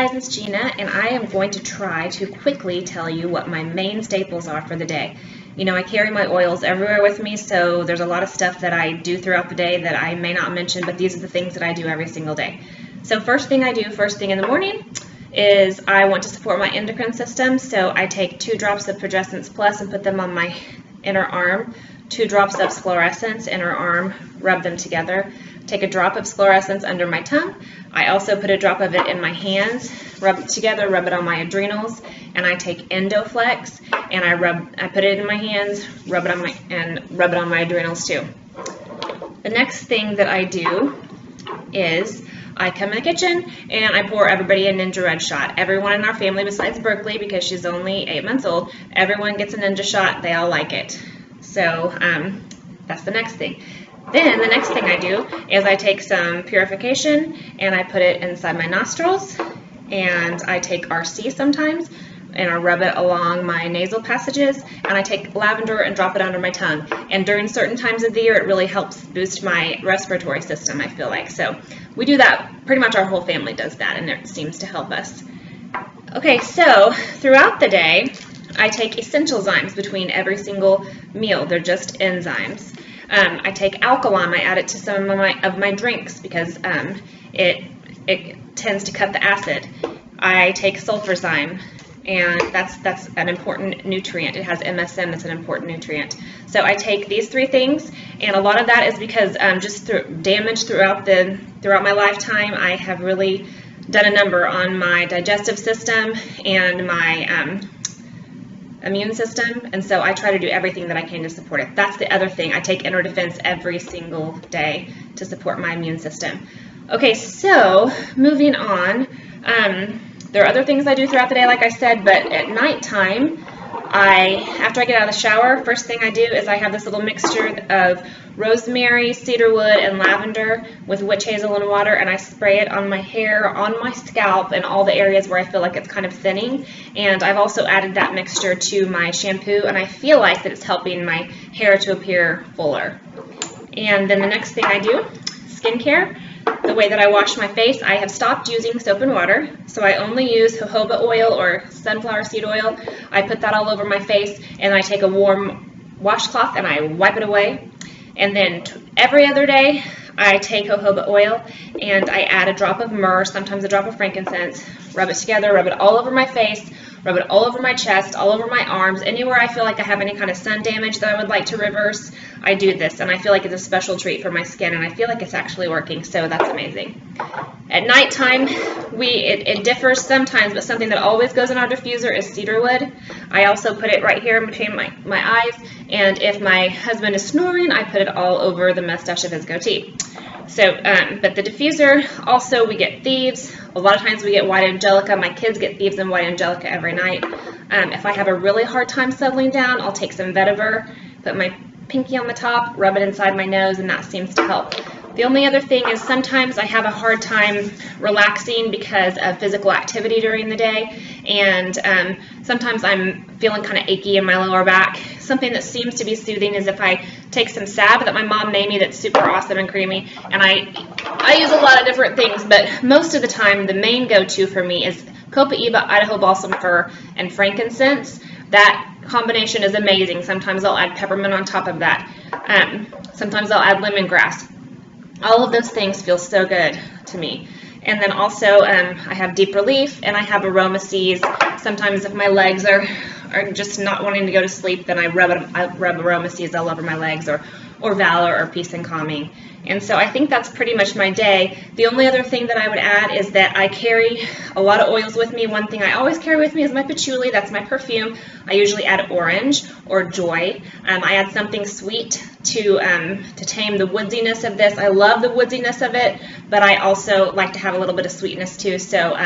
guys, it's Gina, and I am going to try to quickly tell you what my main staples are for the day. You know, I carry my oils everywhere with me, so there's a lot of stuff that I do throughout the day that I may not mention, but these are the things that I do every single day. So first thing I do first thing in the morning is I want to support my endocrine system, so I take 2 drops of Progessence Plus and put them on my inner arm, 2 drops of Sclerescence, inner arm, rub them together. Take a drop of Sclerescence under my tongue. I also put a drop of it in my hands, rub it together, rub it on my adrenals, and I take Endoflex and I put it in my hands, rub it on my adrenals too. The next thing that I do is I come in the kitchen and I pour everybody a Ninja Red shot. Everyone in our family besides Berkeley, because she's only 8 months old, everyone gets a Ninja shot. They all like it. So that's the next thing. Then the next thing I do is I take some purification and I put it inside my nostrils, and I take RC sometimes and I rub it along my nasal passages, and I take lavender and drop it under my tongue. And during certain times of the year it really helps boost my respiratory system, I feel like. So we do that, pretty much our whole family does that, and it seems to help us. Okay, so throughout the day I take essential zymes between every single meal. They're just enzymes. I take alkaline. I add it to some of my drinks because it tends to cut the acid. I take sulfurzyme, and that's an important nutrient. It has MSM. It's an important nutrient. So I take these 3 things, and a lot of that is because just damage throughout my lifetime. I have really done a number on my digestive system and my immune system, and so I try to do everything that I can to support it. That's the other thing. I take Inner Defense every single day to support my immune system. Okay, so moving on, there are other things I do throughout the day, like I said, but at nighttime, after I get out of the shower, first thing I do is I have this little mixture of rosemary, cedarwood, and lavender with witch hazel and water, and I spray it on my hair, on my scalp, and all the areas where I feel like it's kind of thinning. And I've also added that mixture to my shampoo, and I feel like that it's helping my hair to appear fuller. And then the next thing I do, skincare. The way that I wash my face, I have stopped using soap and water, so I only use jojoba oil or sunflower seed oil. I put that all over my face, and I take a warm washcloth and I wipe it away. And then every other day, I take jojoba oil and I add a drop of myrrh, sometimes a drop of frankincense, rub it together, rub it all over my face, rub it all over my chest, all over my arms, anywhere I feel like I have any kind of sun damage that I would like to reverse. I do this, and I feel like it's a special treat for my skin, and I feel like it's actually working, so that's amazing. At nighttime, it differs sometimes, but something that always goes in our diffuser is cedarwood. I also put it right here in between my eyes, and if my husband is snoring, I put it all over the mustache of his goatee. So, but the diffuser, also we get thieves. A lot of times we get white angelica. My kids get thieves and white angelica every night. If I have a really hard time settling down, I'll take some vetiver, put my pinky on the top, rub it inside my nose, and that seems to help. The only other thing is sometimes I have a hard time relaxing because of physical activity during the day, and sometimes I'm feeling kind of achy in my lower back. Something that seems to be soothing is if I take some salve that my mom made me that's super awesome and creamy, and I use a lot of different things, but most of the time the main go-to for me is Copaiba, Idaho Balsam Fir, and frankincense. That combination is amazing. Sometimes I'll add peppermint on top of that. Sometimes I'll add lemongrass. All of those things feel so good to me. And then also I have Deep Relief, and I have Aroma Seas. Sometimes if my legs are just not wanting to go to sleep, then I rub Aroma Seas all over my legs, or Valor, or Peace and Calming. And so I think that's pretty much my day. The only other thing that I would add is that I carry a lot of oils with me. One thing I always carry with me is my patchouli. That's my perfume. I usually add orange or joy. I add something sweet to tame the woodiness of this. I love the woodiness of it, but I also like to have a little bit of sweetness too. So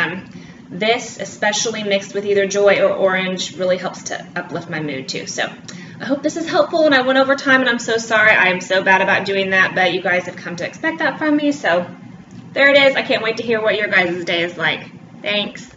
this, especially mixed with either joy or orange, really helps to uplift my mood too. So I hope this is helpful, and I went over time, and I'm so sorry. I am so bad about doing that, but you guys have come to expect that from me, so there it is. I can't wait to hear what your guys' day is like. Thanks.